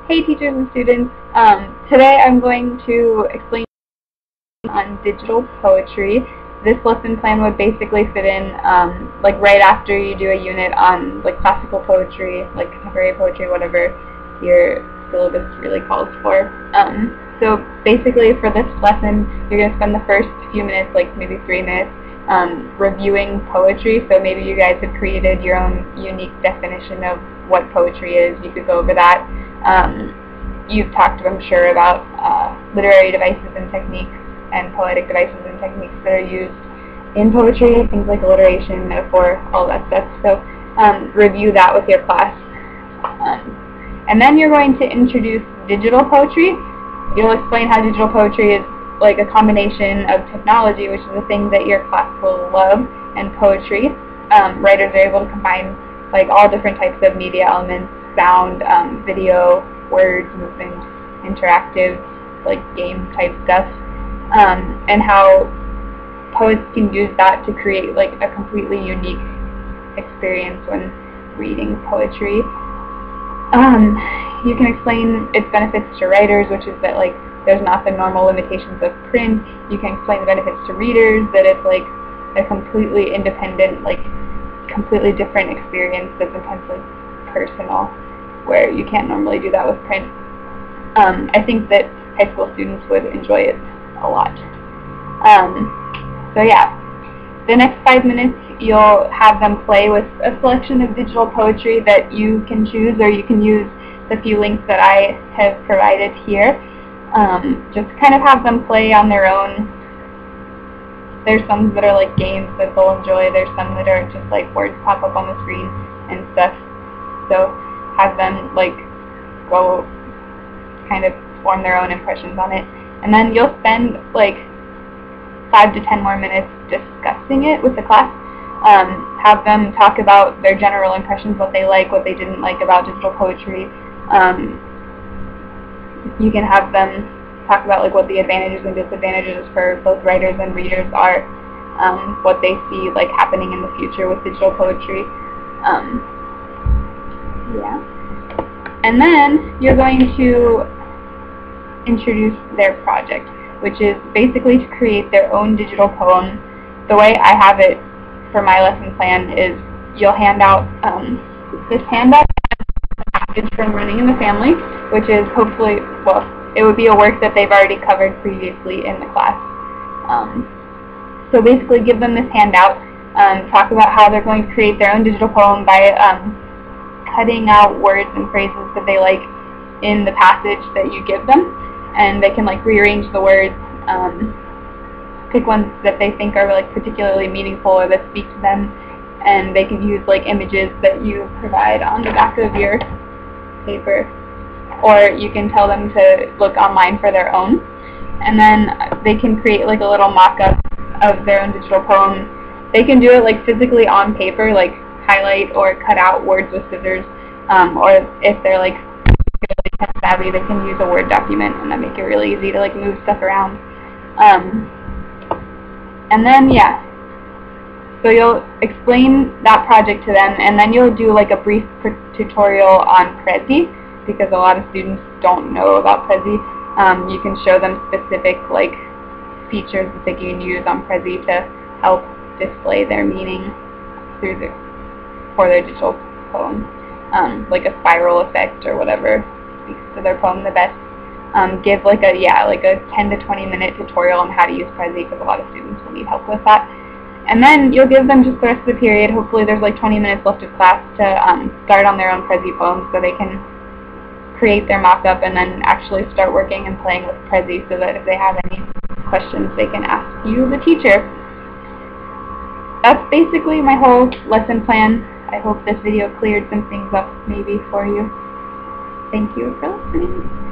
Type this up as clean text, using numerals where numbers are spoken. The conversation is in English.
Hey teachers and students, today I'm going to explain on digital poetry. This lesson plan would basically fit in like right after you do a unit on like classical poetry, like contemporary poetry, whatever your syllabus really calls for. So basically for this lesson you're going to spend the first few minutes, like maybe 3 minutes, reviewing poetry. So maybe you guys have created your own unique definition of what poetry is. You could go over that. You've talked, I'm sure, about literary devices and techniques and poetic devices and techniques that are used in poetry, things like alliteration, metaphor, all that stuff. So review that with your class. And then you're going to introduce digital poetry. You'll explain how digital poetry is like a combination of technology, which is a thing that your class will love, and poetry. Writers are able to combine like all different types of media elements, sound, video, words, movement, interactive, like game type stuff, and how poets can use that to create like a completely unique experience when reading poetry. You can explain its benefits to writers, which is that like there's not the normal limitations of print. You can explain the benefits to readers, that it's like a completely independent, like completely different experience that's intensely personal, where you can't normally do that with print. I think that high school students would enjoy it a lot. So yeah, the next 5 minutes you'll have them play with a selection of digital poetry that you can choose, or you can use the few links that I have provided here. Just kind of have them play on their own. There's some that are like games that they'll enjoy. There's some that are just like words pop up on the screen and stuff. So have them like go kind of form their own impressions on it. And then you'll spend like 5 to 10 more minutes discussing it with the class. Have them talk about their general impressions, what they like, what they didn't like about digital poetry. You can have them talk about like what the advantages and disadvantages for both writers and readers are, what they see like happening in the future with digital poetry. Yeah. And then you're going to introduce their project, which is basically to create their own digital poem. The way I have it for my lesson plan is you'll hand out this handout package from Running in the Family, which is hopefully, well, it would be a work that they've already covered previously in the class. So basically give them this handout, talk about how they're going to create their own digital poem by cutting out words and phrases that they like in the passage that you give them, and they can like rearrange the words, pick ones that they think are like particularly meaningful or that speak to them, and they can use like images that you provide on the back of your paper, or you can tell them to look online for their own, and then they can create like a little mock-up of their own digital poem. They can do it like physically on paper, like highlight or cut out words with scissors, or if they're like really tech savvy, they can use a Word document, and that make it really easy to like move stuff around. And then yeah, so you'll explain that project to them, and then you'll do like a brief tutorial on Prezi, because a lot of students don't know about Prezi. You can show them specific like features that they can use on Prezi to help display their meaning for their digital poem, like a spiral effect or whatever speaks to their poem the best. Give like a 10 to 20 minute tutorial on how to use Prezi, because a lot of students will need help with that. And then you'll give them just the rest of the period. Hopefully there's like 20 minutes left of class to start on their own Prezi poems, so they can create their mock-up and then actually start working and playing with Prezi, so that if they have any questions they can ask you, the teacher. That's basically my whole lesson plan. I hope this video cleared some things up maybe for you. Thank you for listening.